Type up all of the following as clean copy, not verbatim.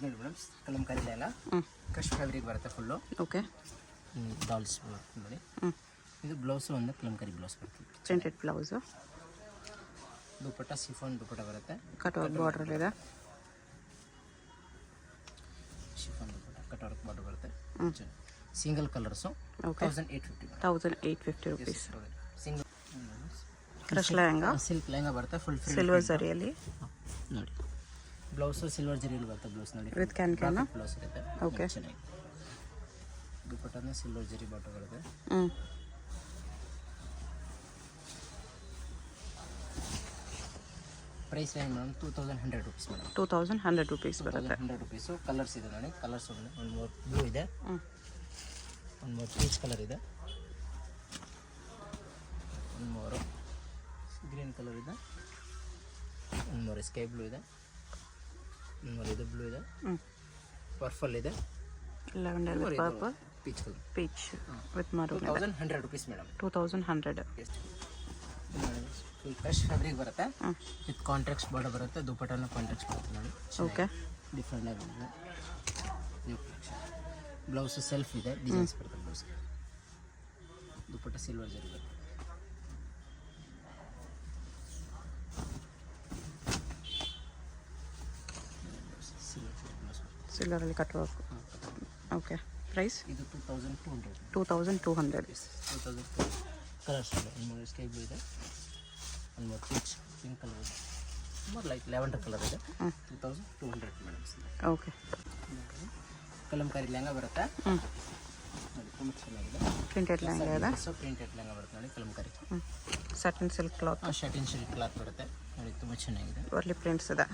ನೋಡಿ madam Kalamkari lehenga crush fabric ಬರುತ್ತೆ full. Okay. Dolls ನೋಡಿ. ಇದು ಬ್ಲೌಸು ಒಂದು ಕಲಂಕಾರಿ ಬ್ಲೌಸ್ ಬರ್ತದೆ. Printed blouse. Dupatta chiffon dupatta ಬರುತ್ತೆ. ಕಟ್ವರ್ಕ್ ಬಾರ್ಡರ್ ಇದೆ. ಶಿಫಾನ್ ದುಪಟ್ಟ ಕಟ್ವರ್ಕ್ ಬಾರ್ಡರ್ ಬರುತ್ತೆ. Single colours 1850 rupees. Single crush lehenga silk lehenga ಬರುತ್ತೆ ಫುಲ್ ಸಿಲ್ವರ್ ಜರಿಯಲ್ಲಿ. ನೋಡಿ ಬ್ಲೌಸು ಸಿಲ್ವರ್ ಜರಿಯಲ್ಲಿ ಬರುತ್ತೆ ಬ್ಲೌಸ್ ನೋಡಿ. ವಿತ್ ಕ್ಯಾನ್ ಬ್ಲೌಸ್ ಇರುತ್ತೆ. ಓಕೆ. ಚೆನ್ನಾಗಿ ದುಪಟ್ಟನ ಸಿಲ್ವರ್ ಜರಿ ಬಾಟರ್ ಬರುತ್ತೆ. ಪ್ರೈಸ್ ಏನು ಮೇಡಮ್ 2100 rupees ಮೇಡಮ್. 2100 rupees ಬರುತ್ತೆ. 100 rupees. ಕಲರ್ಸ್ ಇದೆ ನೋಡಿ. ಕಲರ್ಸ್ ಒಂದು ಮೂರು ಬ್ಲೂ ಇದೆ, ಒಂದು ಮೂರು ಪೀಚ್ ಕಲರ್ ಇದೆ, ಒಂದು ಮೂರು ಗ್ರೀನ್ ಕಲರ್ ಇದೆ, ಒಂದು ಮೂರು ಸ್ಕೈ ಬ್ಲೂ ಇದೆ, ಒಂದು ಮೂರು ಇದು ಬ್ಲೂ ಇದೆ, ಪರ್ಪಲ್ ಇದೆ, lavender with purple, peach colour, peach with maroon. 2100 rupees madam. 2100. Full fresh fabric ಬರುತ್ತೆ ವಿತ್ ಕಾಂಟ್ರಾಕ್ಟ್ಸ್ ಬಾರ್ಡರ್ ಬರುತ್ತೆ. ದುಪಟ್ಟನ ಕಾಂಟ್ರಾಕ್ಟ್ಸ್ ಬರುತ್ತೆ ನೋಡಿ. ಓಕೆ. ಡಿಫ್ರೆಂಟ್ ಆಗಿದೆ. New collection. ಬ್ಲೌಸ್ ಸೆಲ್ಫ್ ಇದೆ, ಡಿಸೈನ್ಸ್ ಬರುತ್ತೆ ಬ್ಲೌಸ್. ದುಪಟ್ಟ ಸಿಲ್ವರ್ ಜರಿ ಬರುತ್ತೆ. ಸಿಲ್ವರಲ್ಲಿ ಕಟ್ ವರ್ಕ್. ಓಕೆ. ಪ್ರೈಸ್ ಇದು 2200. 2200. 2200. ಕಲರ್ಸ್ ಇದೆ. ಒಂದು ಮೂರು ಸ್ಕೈ ಬ್ಲೂ ಇದೆ, ಒಂದು ಮೂರು ಪೀಚ್ ಪಿಂಕ್ ಕಲರ್ ಇದೆ, ಮೂರು ಲೈಟ್ ಲ್ಯಾವೆಂಡರ್ ಕಲರ್ ಇದೆ. 2200 ಮೇಡಮ್. ಓಕೆ. ಕಲಂಕಾರಿ ಲೆಹಂಗಾ ಬರುತ್ತೆ ನೋಡಿ. ತುಂಬ ಚೆನ್ನಾಗಿದೆ. ಪ್ರಿಂಟೆಡ್ ಲೆಹಂಗಾ ಇದೆ. ಸೊ ಪ್ರಿಂಟೆಡ್ ಲೆಹಂಗಾ ಬರುತ್ತೆ ನೋಡಿ. Kalamkari satin silk cloth. Satin silk cloth ಬರುತ್ತೆ ನೋಡಿ. ತುಂಬ ಚೆನ್ನಾಗಿದೆ. ವರ್ಲಿ ಪ್ರಿಂಟ್ಸ್ ಇದೆ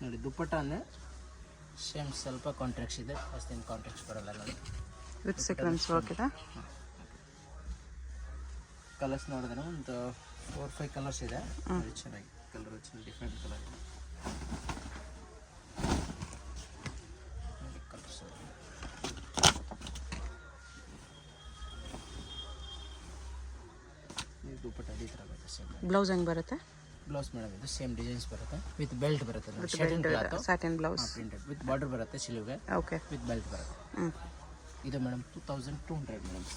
ನೋಡಿ. ದುಪ್ಪಟ್ಟ ಅಂದರೆ ಸೇಮ್ ಸ್ವಲ್ಪ ಕಾಂಟ್ರಾಕ್ಟ್ಸ್ ಇದೆ, ಅಷ್ಟೇನು ಕಾಂಟ್ರಾಕ್ಟ್ಸ್ ಬರೋಲ್ಲ ನೋಡಿ. ವಿತ್ ಸೀಕ್ವೆನ್ಸ್ ವರ್ಕ್ ಇದೆ. ಕಲರ್ಸ್ ನೋಡಿದ್ರೆ ಒಂದು 4-5 ಕಲರ್ಸ್ ಇದೆ ನೋಡಿ. ಚೆನ್ನಾಗಿ ಕಲರ್ ಚೆನ್ನಾಗಿ ಡಿಫ್ರೆಂಟ್ ಕಲರ್ ಇದೆ ನೋಡಿ. ಕಲರ್ಸ್ ಇದು ದುಪ್ಪಟ್ಟ ಈ ಥರ ಬರುತ್ತೆ. ಸೇಮ್ ಬ್ಲೌಸ್ ಹೆಂಗೆ ಬರುತ್ತೆ? ಬ್ಲೌಸ್ ಮೇಡಮ್ ಇದು ಸೇಮ್ ಡಿಸೈನ್ಸ್ ಬರುತ್ತೆ ವಿತ್ ಬೆಲ್ಟ್ ಬರುತ್ತೆ. Satin blouse printed with border ಬರುತ್ತೆ ಸಿಲ್ವ್ಗೆ. ಓಕೆ. ವಿತ್ ಬೆಲ್ಟ್ ಬರುತ್ತೆ. ಇದು ಮೇಡಮ್ 2200 ಮೇಡಮ್.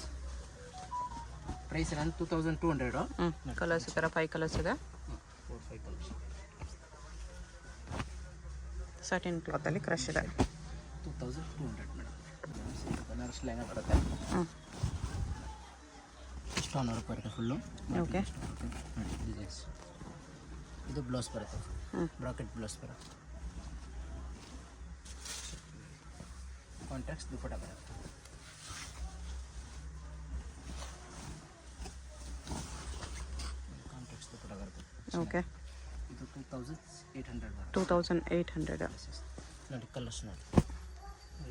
ಪ್ರೈಸ್ ನಾನು 2200. ಕಲರ್ಸ್ ಈ ಥರ 5 ಕಲರ್ಸ್ ಇದೆ. 4-5 ಕಲರ್ಸ್. ಸ್ಯಾಟಿನ್ ಕ್ಲಾತಲ್ಲಿ ಕ್ರಶ್ ಇದೆ. 2200 ಮೇಡಮ್. ಬನಾರಸ್ ಲೆಹಂಗಾ ಬರುತ್ತೆ. ಸ್ಟೋನ್ ವರ್ಕ್ ಬರುತ್ತೆ ಫುಲ್ಲು. ಓಕೆ. ಡಿಸೈನ್ಸ್. ಇದು ಬ್ಲೌಸ್ ಬರುತ್ತೆ. ಬ್ರಾಕೆಟ್ ಬ್ಲೌಸ್ ಬರುತ್ತೆ. ಕಾಂಟ್ರಾಕ್ಟ್ಸ್ ದುಪಟ್ಟ ಬರುತ್ತೆ. ಕಾಂಟ್ರಾಕ್ಟ್ಸ್ ದುಪಟ್ಟ ಬರುತ್ತೆ. ಓಕೆ. ಇದು 2800 ಬರುತ್ತೆ. 2800. ನೋಡಿ ಕಲರ್ಸ್ ನೋಡಿ.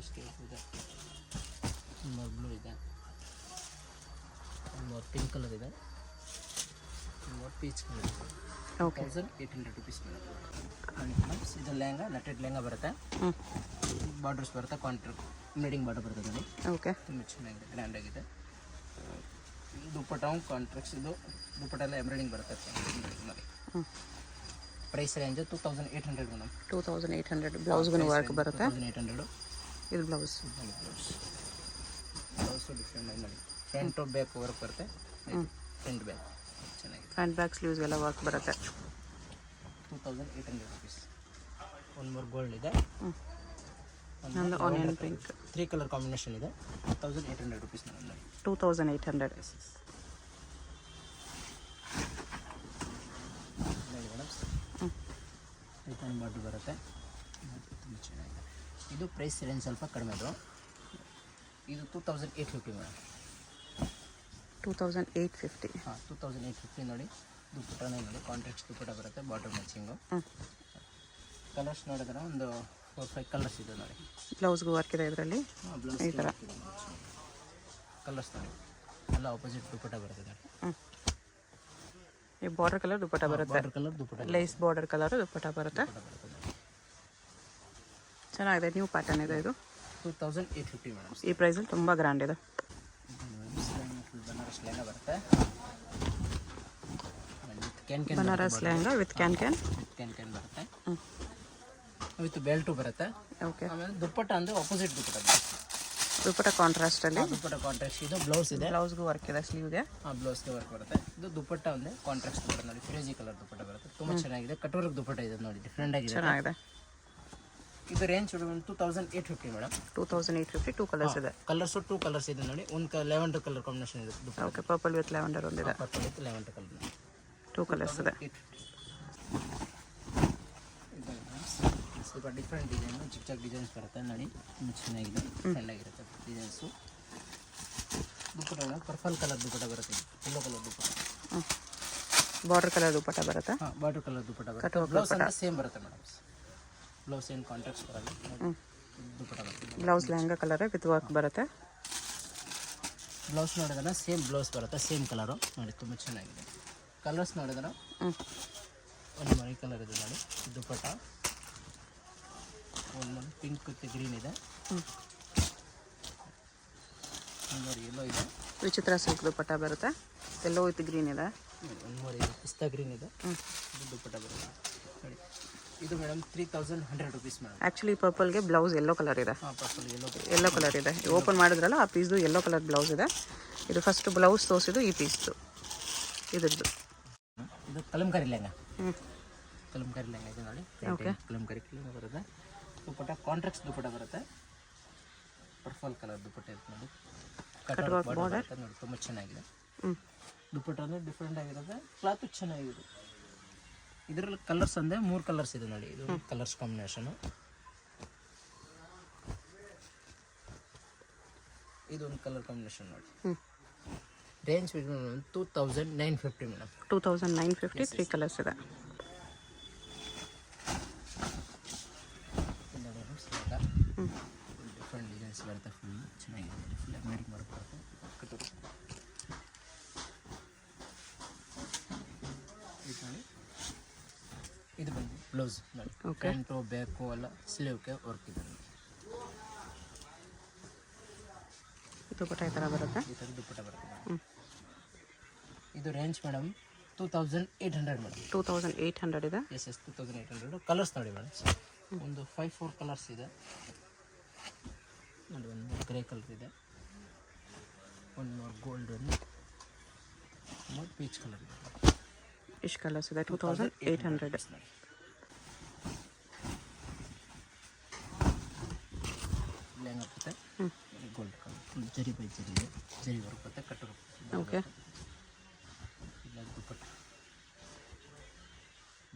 ಸ್ಕೇಪ್ ಇದೆ, ಒಂದು ಬ್ಲೂ ಇದೆ, ಒಂದು ಪಿಂಕ್ ಕಲರ್ ಇದೆ, ಒಂದು ಪೀಚ್ ಕಲರ್ ಇದೆ. ಓಕೆ. 1800 rupees madam. ಇದು ಲೆಹಂಗಾ ನಟೆಡ್ ಲೆಹಂಗಾ ಬರುತ್ತೆ. ಬಾರ್ಡರ್ಸ್ ಬರುತ್ತೆ. ಕಾಂಟ್ರಾಕ್ಟ್ ಎಂಬ್ರಾಯ್ಡಿಂಗ್ ಬಾರ್ಡರ್ ಬರುತ್ತೆ ನೋಡಿ. ಓಕೆ. ತುಂಬ ಚೆನ್ನಾಗಿದೆ, ಗ್ರ್ಯಾಂಡ್ ಆಗಿದೆ. ದುಪ್ಪಟ್ಟ ಕಾಂಟ್ರಾಕ್ಟ್ಸ್. ಇದು ದುಪ್ಪಟ್ಟ ಎಲ್ಲ ಎಂಬ್ರಾಯ್ಡಿಂಗ್ ಬರುತ್ತೆ ನೋಡಿ. Price range 2800 madam. 2800. ಬ್ಲೌಸ್ಗೂ ವರ್ಕ್ ಬರುತ್ತೆ. 2800. ಇದು ಬ್ಲೌಸ್. ಬ್ಲೌಸು ಡಿಫ್ರೆಂಟ್ ಆಗಿ ನೋಡಿ. ಫ್ರಂಟ್ ಬ್ಯಾಕ್ ವರ್ಕ್ ಬರುತ್ತೆ. ಫ್ರಂಟ್ ಬ್ಯಾಕ್ ಚೆನ್ನಾಗಿದೆ. ಫ್ರಂಟ್ ಬ್ಯಾಕ್ ಸ್ಲೀವ್ಸ್ ಎಲ್ಲ ವರ್ಕ್ ಬರುತ್ತೆ. 2800 rupees. ಒಂದು ಮೂರು ಗೋಲ್ಡ್ ಇದೆ, ಒಂದು ಆನಿಯನ್ ಪಿಂಕ್. 3 ಕಲರ್ ಕಾಂಬಿನೇಷನ್ ಇದೆ. 2800 rupees ಮೇಡಮ್. 2800. ನೋಡಿ ಮೇಡಮ್. ರಿಟರ್ನ್ ಬಾರ್ಡರ್ ಬರುತ್ತೆ. ತುಂಬ ಚೆನ್ನಾಗಿದೆ. ಇದು ಪ್ರೈಸ್ ರೇಂಜ್ ಸ್ವಲ್ಪ ಕಡಿಮೆ ಇದು. ಇದು 2850 ಮೇಡಮ್. 2850. ಹಾಂ 2850 ನೋಡಿ. ದುಪ್ಪಟ್ಟನೇ ನೋಡಿ. ಕಾಂಟ್ರಾಕ್ಟ್ಸ್ ದುಪ್ಪಟ್ಟ ಬರುತ್ತೆ. Border matching. ಕಲರ್ಸ್ ನೋಡಿದ್ರೆ ಒಂದು 4-5 ಕಲರ್ಸ್ ಇದೆ ನೋಡಿ. ಬ್ಲೌಸ್ಗೂ ವರ್ಕ್ ಇದೆ ಇದರಲ್ಲಿ. ಬ್ಲೌಸ್ ಈ ಥರ ಕಲರ್ಸ್ ನೋಡಿ. ಎಲ್ಲ ಆಪೋಸಿಟ್ ದುಪ್ಪಟ್ಟ ಬರುತ್ತೆ ನೋಡಿ. ಈ ಬಾರ್ಡರ್ ಕಲರ್ ದುಪ್ಪಟ್ಟ ಬರುತ್ತೆ. ಬಾರ್ಡರ್ ಕಲರ್ ದುಪ್ಪಟ್ಟ, ಲೇಸ್ ಬಾರ್ಡರ್ ಕಲರ್ ದುಪ್ಪಟ್ಟ ಬರುತ್ತೆ. ಚೆನ್ನಾಗಿದೆ. ನ್ಯೂ ಪ್ಯಾಟರ್ನ್ ಇದೆ ಇದು. 2850 ಮೇಡಮ್. ಈ ಪ್ರೈಸಲ್ಲಿ ತುಂಬ ಗ್ರ್ಯಾಂಡ್ ಇದೆ. ಬನಾರಸ್ ಲೆಹಂಗಾ ಬರುತ್ತೆ. Can can Banaras lehenga with can can ಬರುತ್ತೆ ವಿತ್ ಬೆಲ್ಟು ಬರುತ್ತೆ. ಓಕೆ. ಆಮೇಲೆ ದುಪ್ಪಟ್ಟ ಅಂದರೆ ಆಪೋಸಿಟ್ ದುಪ್ಪಟ್ಟ ದುಪ್ಪಟ್ಟ ಕಾಂಟ್ರಾಸ್ಟಲ್ಲಿ. ದುಪ್ಪಟ್ಟ ಕಾಂಟ್ರಾಕ್ಟ್ ಇದು ಬ್ಲೌಸ್ ಇದೆ. ಬ್ಲೌಸ್ಗೂ ವರ್ಕ್ ಇದೆ ಸ್ಲೀವ್ಗೆ. ಬ್ಲೌಸ್ಗೆ ವರ್ಕ್ ಬರುತ್ತೆ. ಇದು ದುಪ್ಪಟ್ಟ ಅಂದರೆ ಕಾಂಟ್ರಾಕ್ಟ್ ದುಪ್ಪಟ್ಟ ನೋಡಿ, ಫಿರೋಜಿ ಕಲರ್ ದುಪ್ಪಟ್ಟ ಬರುತ್ತೆ. ತುಂಬ ಚೆನ್ನಾಗಿದೆ. ಕಟೋರ್ಗೆ ದುಪ್ಪಟ್ಟ ಇದೆ ನೋಡಿ, ಡಿಫ್ರೆಂಟ್ ಆಗಿದೆ. ಚೆನ್ನಾಗಿದೆ. ಇದು ರೇಂಜ್ 2850 ಮೇಡಮ್. 2850 2 ಕಲರ್ಸ್ ಇದೆ. ಕಲರ್ಸು 2 ಕಲರ್ಸ್ ಇದೆ ನೋಡಿ. ಒಂದು ಲೆವೆಂಡರ್ ಕಲರ್ ಕಾಂಬಿನೇಷನ್ ಇದೆ. ಓಕೆ. ಪರ್ಪಲ್ ವಿತ್ ಲ್ಯಾವೆಂಡರ್ ಒಂದಿದೆ. Purple with lavender colour 2 colours ಇದೆ. ಸ್ವಲ್ಪ ಡಿಫ್ರೆಂಟ್ ಡಿಸೈನು, ಚಿಕ್ಕ ಚಿಕ್ಕ ಡಿಸೈನ್ಸ್ ಬರುತ್ತೆ ನೋಡಿ. ತುಂಬ ಚೆನ್ನಾಗಿದೆ, ಡಿಫ್ರೆಂಟ್ ಆಗಿರುತ್ತೆ ಡಿಸೈನ್ಸು. ದುಪ್ಪಟ್ಟ ಪರ್ಪಲ್ ಕಲರ್ ದುಪ್ಪಟ್ಟ ಬರುತ್ತೆ, ಯೆಲ್ಲೋ ಕಲರ್ ದುಪ್ಪಟ್ಟ. ಬಾರ್ಡರ್ ಕಲರ್ ದುಪ್ಪಟ್ಟ ಬರುತ್ತೆ. ಬಾರ್ಡರ್ ಕಲರ್ ದುಪ್ಪಟ್ಟ ಬರುತ್ತೆ. ಬ್ಲೌಸ್ ಅಂತ ಸೇಮ್ ಬರುತ್ತೆ ಮೇಡಮ್. ಬ್ಲೌಸ್ ಏನು ಕಾಂಟ್ರಾಕ್ಟ್ಸ್ ಬರಲ್ಲ. ದುಪ್ಪಟ್ಟ ಬರುತ್ತೆ. Blouse lehenga colour with work ಬರುತ್ತೆ. ಬ್ಲೌಸ್ ನೋಡಿದ್ರೆ ಸೇಮ್ ಬ್ಲೌಸ್ ಬರುತ್ತೆ, ಸೇಮ್ ಕಲರು ನೋಡಿ. ತುಂಬ ಚೆನ್ನಾಗಿದೆ. ಕಲರ್ಸ್ ನೋಡಿದ್ರೆ ಒಂದು ಮರಿ ಕಲರ್ ಇದೆ ನೋಡಿ ದುಪ್ಪಟ್ಟ. ಒಂದು ಪಿಂಕ್ ವಿತ್ ಗ್ರೀನ್ ಇದೆ. ಒಂದು ಎಲ್ಲೋ ಇದೆ. ವಿಚಿತ್ರ ಸಿಲ್ಕ್ ದುಪ್ಪಟ್ಟ ಬರುತ್ತೆ. ಎಲ್ಲೋ ವಿತ್ ಗ್ರೀನ್ ಇದೆ. ಒಂದು ಮೂರು ಇದೆ, ಪಿಸ್ತಾ ಗ್ರೀನ್ ಇದೆ. ಇದು ದುಪ್ಪಟ್ಟ ಬರುತ್ತೆ ನೋಡಿ. ಇದು ಮೇಡಮ್ 3100 ರುಪೀಸ್ ಮೇಡಮ್. ಆ್ಯಕ್ಚುಲಿ ಪರ್ಪಲ್ಗೆ ಬ್ಲೌಸ್ ಎಲ್ಲೋ ಕಲರ್ ಇದೆ. ಪರ್ಪಲ್ ಎಲ್ಲೋ ಕಲರ್ ಇದೆ. ಓಪನ್ ಮಾಡಿದ್ರಲ್ಲ ಆ ಪೀಸ್ದು ಎಲ್ಲೋ ಕಲರ್ ಬ್ಲೌಸ್ ಇದೆ. ಇದು ಫಸ್ಟ್ ಬ್ಲೌಸ್ ತೋರಿಸಿದ್ದು ಈ ಪೀಸ್ದು ಇದ್ರದ್ದು. ಇದು ಕಲಂಕಾರಿ ಲೆಹಂಗಾ. ಕಲಂಕಾರಿ ಲೆಹಂಗಾ ಇದೆ ನೋಡಿ. ಓಕೆ. ಕಲಂಕಾರಿ ಬರುತ್ತೆ. ದುಪ್ಪಟ್ಟ ಕಾಂಟ್ರಾಕ್ಟ್ಸ್ ದುಪ್ಪಟ್ಟ ಬರುತ್ತೆ. ಪರ್ಪಲ್ ಕಲರ್ ದುಪ್ಪಟ್ಟ ಇರುತ್ತೆ ನೋಡಿ. ಕಟ್ ವರ್ಕ್ ಬಾರ್ಡರ್ ನೋಡಿ. ತುಂಬ ಚೆನ್ನಾಗಿದೆ. ದುಪ್ಪಟ್ಟ ಅಂದರೆ ಡಿಫ್ರೆಂಟ್ ಆಗಿರುತ್ತೆ. ಕ್ಲಾತು ಚೆನ್ನಾಗಿದೆ. ಇದರಲ್ಲಿ ಕಲರ್ಸ್ ಅಂದರೆ 3 ಕಲರ್ಸ್ ಇದೆ ನೋಡಿ. ಇದು ಕಲರ್ಸ್ ಕಾಂಬಿನೇಷನು. ಇದೊಂದು ಕಲರ್ ಕಾಂಬಿನೇಷನ್ ನೋಡಿ. Range 2950 madam. 2950 3 ಕಲರ್ಸ್ ಇದೆ. ಡಿಫ್ರೆಂಟ್ ಡಿಸೈನ್ಸ್ ಬರುತ್ತೆ. ಫುಲ್ ಚೆನ್ನಾಗಿದೆ. ಫುಲ್ ಎಂಬ್ರಾಯ್ಡಿಂಗ್ ವರ್ಕ್ ಬರುತ್ತೆ. ಇದು ಬಂದು ಬ್ಲೌಸ್ ನೋಡಿ. ಪ್ಯಾಂಟು ಬ್ಯಾಕು ಎಲ್ಲ ಸ್ಲೀವ್ಗೆ ವರ್ಕ್ ಇದೆ ನೋಡಿ. ದುಪ್ಪಟ್ಟ ಈ ಥರ ಬರುತ್ತೆ. ಈ ಥರ ದುಪ್ಪಟ್ಟ ಬರುತ್ತೆ ಮೇಡಮ್. ಇದು ರೇಂಜ್ ಮೇಡಮ್ 2800 ಮೇಡಮ್. 2800 ಇದೆ. ಎಸ್ 2800. ಕಲರ್ಸ್ ನೋಡಿ ಮೇಡಮ್. ಒಂದು 5-4 ಕಲರ್ಸ್ ಇದೆ ನೋಡಿ. ಒಂದು ಗ್ರೇ ಕಲರ್ ಇದೆ, ಒಂದು more golden, more peach colour ಇದೆ. ಇಷ್ಟು ಕಲರ್ಸ್ ಇದೆ. 2800. ಲೆಹಂಗಾ ಬರುತ್ತೆ. ಗೋಲ್ಡ್ ಕಲರ್ ಫುಲ್ ಜರಿ ಬೈ ಜರಿ ಇದೆ. ಜರಿ ವರ್ಕ್ ಬರುತ್ತೆ. ಕಟ್ಟರು. ಓಕೆ.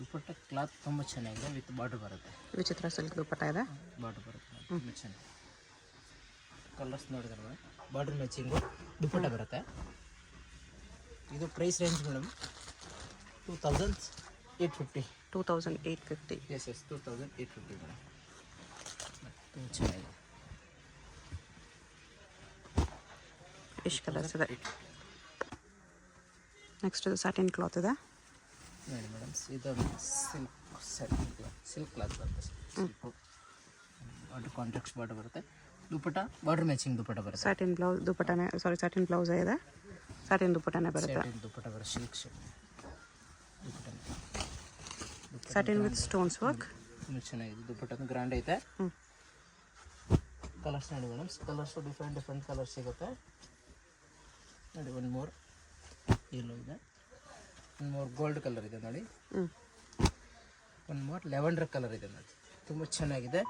ದುಪ್ಪಟ್ಟ ಕ್ಲಾತ್ ತುಂಬ ಚೆನ್ನಾಗಿದೆ. ವಿತ್ ಬಾರ್ಡರ್ ಬರುತ್ತೆ. ವಿಚಿತ್ರ ಸಿಲ್ಕ್ ದುಪ್ಪಟ್ಟ ಇದೆ. ಬಾರ್ಡರ್ ಬರುತ್ತೆ. ತುಂಬ ಚೆನ್ನಾಗಿ. ಕಲರ್ಸ್ ನೋಡಿದ್ರೆ ಬಾರ್ಡರ್ ಮ್ಯಾಚಿಂಗು ದುಪ್ಪಟ್ಟ ಬರುತ್ತೆ. ಇದು price range madam 2850. 2850. Yes 2850 madam. ತುಂಬ ಚೆನ್ನಾಗಿದೆ. ಇಷ್ಟು ಕಲರ್ಸ್ ಇದೆ. ನೆಕ್ಸ್ಟ್ ಸ್ಯಾಟಿನ್ ಕ್ಲಾತ್ ಇದೆ ನೋಡಿ ಮೇಡಮ್. ಇದು ಸಿಲ್ಕ್ ಕ್ಲಾತ್ ಬರುತ್ತೆ. ಬಾರ್ಡರ್ ಕಾಂಟ್ರಾಕ್ಟ್ಸ್ ಬಾರ್ಡರ್ ಬರುತ್ತೆ. ದುಪ್ಪಟ್ಟ ಬಾರ್ಡರ್ ಮ್ಯಾಚಿಂಗ್ ದುಪ್ಪಟ್ಟ ಬರುತ್ತೆ. ಸ್ಯಾಟಿನ್ ಬ್ಲೌಸ್ ದುಪ್ಪಟ್ಟನೇ, ಸಾರಿ ಸ್ಯಾಟಿನ್ ಬ್ಲೌಸೇ ಇದೆ. ಸ್ಯಾಟಿನ್ ದುಪ್ಪಟ್ಟನೇ ಬರುತ್ತೆ. ದುಪ್ಪಟ್ಟ ಬರುತ್ತೆ. Silk dupatta satin with stones work. ತುಂಬ ಚೆನ್ನಾಗಿದೆ. ದುಪ್ಪಟ್ಟ ಗ್ರ್ಯಾಂಡ್ ಐತೆ. ಕಲರ್ಸ್ ನೋಡಿ ಮೇಡಮ್. ಕಲರ್ಸು ಡಿಫ್ರೆಂಟ್ ಕಲರ್ಸ್ ಸಿಗುತ್ತೆ ನೋಡಿ. ಒಂದು ಮೂರು ಎಲ್ಲೋ ಇದೆ, ಒಂದು ಮೂರು ಗೋಲ್ಡ್ ಕಲರ್ ಇದೆ ನೋಡಿ. ಒಂದು ಮೂರು ಲೆವೆಂಡರ್ ಕಲರ್ ಇದೆ ನೋಡಿ. ತುಂಬ ಚೆನ್ನಾಗಿದೆ.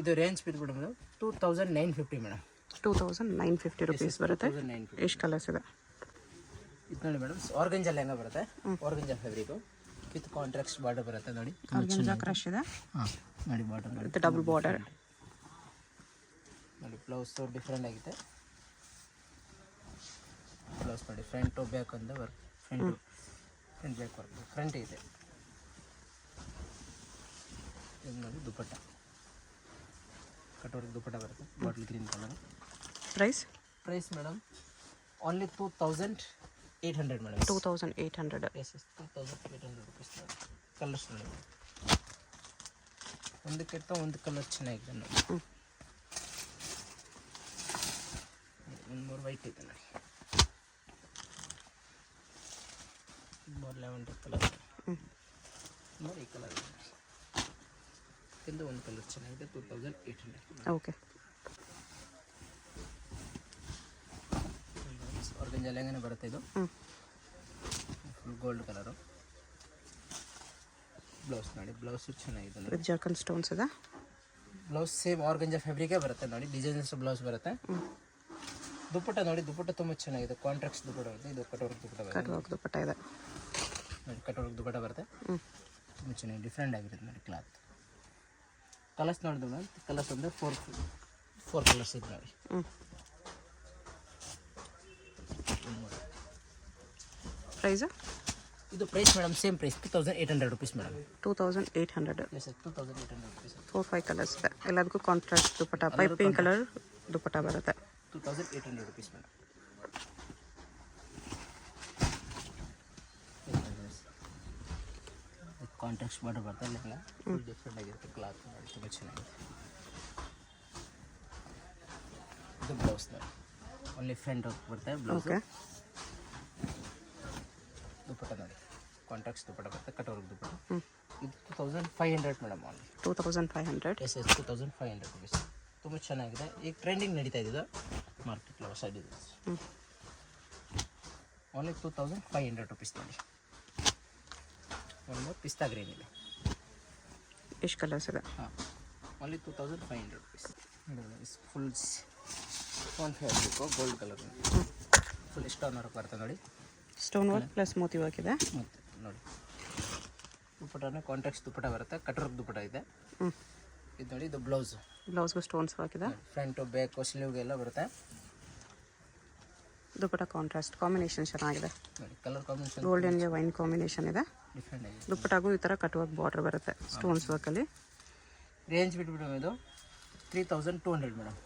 ಇದು ರೇಂಜ್ ಬಿದ್ದುಬಿಟ್ಟು ಮೇಡಮ್ 2950 ಮೇಡಮ್. 2950 ರುಪೀಸ್ ಬರುತ್ತೆ. ಎಷ್ಟು ಕಲರ್ಸ್ ಇದೆ. ಇದು ನೋಡಿ ಮೇಡಮ್. ಆರ್ಗಂಜಾ ಲೆಹಂಗಾ ಬರುತ್ತೆ. Organza fabric with contracts border ಬರುತ್ತೆ ನೋಡಿ. ಆರ್ಗಂಜಾ ಕ್ರಶ್ ಇದೆ ನೋಡಿ. ಬಾರ್ಡರ್ ನೋಡಿ. ವಿತ್ ಡಬಲ್ ಬಾರ್ಡರ್ ನೋಡಿ. ಬ್ಲೌಸು ಡಿಫ್ರೆಂಟ್ ಆಗಿದೆ. ಬ್ಲೌಸ್ ನೋಡಿ. ಫ್ರಂಟು ಬ್ಯಾಕ್ ಅಂತ work. Front back work. Front ಇದೆ. ಇದು ನೋಡಿ ದುಪ್ಪಟ್ಟ. ಕಟೋರಿ ದುಪ್ಪಟ್ಟ ಬರುತ್ತೆ. Bottle green colour. Price madam only 2800 madam. 2800. Yes 2800 rupees. Colours ನೋಡಿ. ಒಂದಕ್ಕಿಂತ ಒಂದು ಕಲರ್ ಚೆನ್ನಾಗಿದೆ ನೋಡಿ. ಒಂದು ಮೂರು ವೈಟ್ ಇದೆ ನೋಡಿ. More lavender colour. ನೋಡಿ ಈ ಕಲರ್ ಇದು ಒಂದು ಕಲರ್ ಚೆನ್ನಾಗಿದೆ 2800. ಓಕೆ. ಆರ್ಗಂಜಾ ಲೆಹಂಗಾನೇ ಬರುತ್ತೆ ಇದು. Full gold colour. ಬ್ಲೌಸ್ ನೋಡಿ, ಬ್ಲೌಸು ಚೆನ್ನಾಗಿದೆ ನೋಡಿ. ಜರ್ಕನ್ ಸ್ಟೋನ್ಸ್ ಇದೆ. ಬ್ಲೌಸ್ ಸೇಮ್ ಆರ್ಗಂಜಾ ಫ್ಯಾಬ್ರಿಕೇ ಬರುತ್ತೆ ನೋಡಿ, ಡಿಸೈನ್ಸ್ ಬ್ಲೌಸ್ ಬರುತ್ತೆ. ದುಪ್ಪಟ್ಟ ನೋಡಿ, ದುಪ್ಪಟ್ಟ ತುಂಬ ಚೆನ್ನಾಗಿದೆ. ಕಾಂಟ್ರಾಕ್ಟ್ ದುಪ್ಪಟ್ಟ ಬರುತ್ತೆ. ಇದು ಕಟ್ವರ್ಕ್ ದುಪ್ಪಟ್ಟ ಬರುತ್ತೆ. ಕಟ್ವರ್ಕ್ ದುಪ್ಪಟ್ಟ ಇದೆ ನೋಡಿ, ಕಟ್ವರ್ಕ್ ದುಪ್ಪಟ್ಟ ಬರುತ್ತೆ. ತುಂಬ ಚೆನ್ನಾಗಿ ಡಿಫ್ರೆಂಟ್ ಆಗಿರುತ್ತೆ ನೋಡಿ ಕ್ಲಾತ್. ಕಲರ್ಸ್ ನೋಡಿದ್ರು ಮೇಡಮ್, ಕಲರ್ಸ್ ಅಂದರೆ ಫೋರ್ ಕಲರ್ಸ್ ಇದೆ ನೋಡಿ. ಪ್ರೈಸ್ ಇದು price madam same price 2800 rupees madam. 2800. Yes sir, 2800 rupees. 4-5 colours ಇದೆ. ಎಲ್ಲದಕ್ಕೂ contrast dupatta, piping colour dupatta ಬರುತ್ತೆ. 2800 rupees ಮೇಡಮ್. ಕಾಂಟ್ರಾಕ್ಟ್ ಬಾರ್ಡರ್ ಬರುತ್ತೆ ಅಲ್ಲೆಲ್ಲ ಫುಲ್ ಡಿಫ್ರೆಂಟ್ ಆಗಿರುತ್ತೆ ಕ್ಲಾತ್ ನೋಡಿ, ತುಂಬ ಚೆನ್ನಾಗಿದೆ. ಇದು ಬ್ಲೌಸ್ ನೋಡಿ, ಓನ್ಲಿ ಫ್ರಂಟ್ ಬರುತ್ತೆ ಬ್ಲೌಸ್. ಓಕೆ. ದುಪ್ಪಟ್ಟ ನೋಡಿ, ಕಾಂಟ್ರಾಕ್ಟ್ಸ್ ದುಪ್ಪಟ್ಟ ಬರುತ್ತೆ, ಕಟೋರ್ಗ್ ದುಪ್ಪಟ್ಟ. ಇದು 2500 ಮೇಡಮ್. ಓನ್ಲಿ 2500. S 2500 rupees. ತುಂಬ ಚೆನ್ನಾಗಿದೆ. ಈಗ ಟ್ರೆಂಡಿಂಗ್ ನಡೀತಾ ಇದ್ದಿದ್ದು ಮಾರ್ಕೆಟ್ ಹೊಸ ಡಿಸೈನ್ಸ್. ಓನ್ಲಿ 2500 rupees ನೋಡಿ. ಒಂದು ಪಿಸ್ತಾ ಗ್ರೀನ್ ಇದೆ. ಎಷ್ಟು ಕಲರ್ಸ್ ಇದೆ? ಹಾಂ, only 2500 rupees. Full stone fabric, gold colour full stone work ಬರುತ್ತೆ ನೋಡಿ. Stone work plus Moti work ಇದೆ. ಮತ್ತು ನೋಡಿ ದುಪ್ಪಟ್ಟನ ಕಾಂಟ್ರಾಕ್ಟ್ಸ್ ದುಪ್ಪಟ್ಟ ಬರುತ್ತೆ, ಕಟ್ವರ್ಕ್ ದುಪ್ಪಟ್ಟ ಇದೆ. ಇದು ನೋಡಿ, ಇದು ಬ್ಲೌಸ್ಗೂ ಸ್ಟೋನ್ಸ್ ವರ್ಕ್ ಇದೆ. ಫ್ರಂಟು ಬ್ಯಾಕು ಸ್ಲೀವ್ಗೆಲ್ಲ ಬರುತ್ತೆ. ದುಪ್ಪಟ್ಟ ಕಾಂಟ್ರಾಸ್ಟ್ ಕಾಂಬಿನೇಷನ್ ಚೆನ್ನಾಗಿದೆ ನೋಡಿ, ಕಲರ್ ಕಾಂಬಿನೇಷನ್ ಗೋಲ್ಡನ್ಗೆ ವೈನ್ ಕಾಂಬಿನೇಷನ್ ಇದೆ. ಡಿಫ್ರೆಂಟ್ ಆಗಿದೆ. ದುಪ್ಪಟ್ಟಾಗೂ ಈ ಥರ ಕಟ್ ವರ್ಕ್ ಬಾರ್ಡರ್ ಬರುತ್ತೆ ಸ್ಟೋನ್ಸ್ ವರ್ಕಲ್ಲಿ. ರೇಂಜ್ ಬಿಟ್ಬಿಟ್ಟು ಇದು 3200 ಮೇಡಮ್.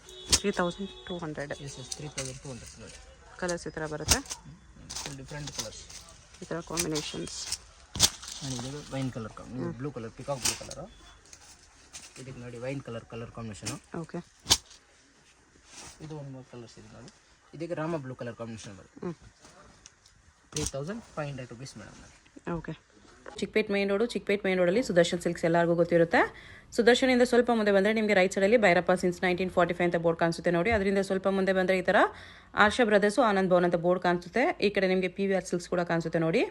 3200. ಎಸ್ 3200 ನೋಡಿ. ಕಲರ್ಸ್ ಈ ಥರ ಬರುತ್ತೆ, ಫುಲ್ ಡಿಫ್ರೆಂಟ್ ಕಲರ್ಸ್. ಈ ಥರ ಕಾಂಬಿನೇಷನ್ಸ್. ಇದು wine colour, blue colour, peacock blue colour. ಇದಕ್ಕೆ ನೋಡಿ ವೈನ್ ಕಲರ್ ಕಾಂಬಿನೇಷನು. ಓಕೆ. ಇದು ಒಂದು ಮೂರು ಕಲರ್ಸ್ ಇದೆ ನೋಡಿ. ಇದಕ್ಕೆ ರಾಮ ಬ್ಲೂ ಕಲರ್ ಕಾಂಬಿನೇಷನ್ ಬರುತ್ತೆ. 3500 rupees madam. Okay. Chickpet main ರೋಡಲ್ಲಿ ಸುದರ್ಶನ್ ಸಿಲ್ಕ್ಸ್ ಎಲ್ಲರಿಗೂ ಗೊತ್ತಿರುತ್ತೆ. ಸುದರ್ಶನಿಂದ ಸ್ವಲ್ಪ ಮುಂದೆ ಬಂದರೆ ನಿಮಗೆ ರೈಟ್ ಸೈಡಲ್ಲಿ ಭೈರಪ್ಪ ಸಿನ್ಸ್ 1945 ಅಂತ ಬೋರ್ಡ್ ಕಾಣಿಸುತ್ತೆ ನೋಡಿ. ಅದರಿಂದ ಸ್ವಲ್ಪ ಮುಂದೆ ಬಂದರೆ ಈ ಥರ ಆಶಾ ಬ್ರದರ್ಸು ಆನಂದ್ ಭವನ್ ಅಂತ ಬೋರ್ಡ್ ಕಾಣಿಸುತ್ತೆ. ಈ ಕಡೆ ನಿಮಗೆ PVR ಸಿಲ್ಕ್ಸ್ ಕೂಡ ಕಾಣಿಸುತ್ತೆ ನೋಡಿ.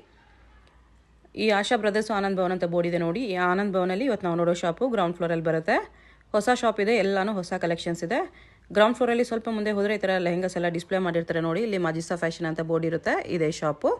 ಈ ಆಶಾ ಬ್ರದರ್ಸು ಆನಂದ್ ಭವನ್ ಅಂತ ಬೋರ್ಡ್ ಇದೆ ನೋಡಿ. ಈ ಆನಂದ್ ಭವನಲ್ಲಿ ಇವತ್ತು ನಾವು ನೋಡೋ ಶಾಪು ಗ್ರೌಂಡ್ ಫ್ಲೋರಲ್ಲಿ ಬರುತ್ತೆ. ಹೊಸ ಶಾಪ್ ಇದೆ, ಎಲ್ಲಾನು ಹೊಸ ಕಲೆಕ್ಷನ್ಸ್ ಇದೆ. ಗ್ರೌಂಡ್ ಫ್ಲೋರಲ್ಲಿ ಸ್ವಲ್ಪ ಮುಂದೆ ಹೋದರೆ ಈ ಥರ ಲೆಹಂಗಾಸ್ ಎಲ್ಲ ಡಿಸ್ಪ್ಲೇ ಮಾಡಿರ್ತಾರೆ ನೋಡಿ. ಇಲ್ಲಿ ಮಾಜಿಸ್ತಾ ಫ್ಯಾಷನ್ ಅಂತ ಬೋರ್ಡ್ ಇರುತ್ತೆ, ಇದೇ ಶಾಪು.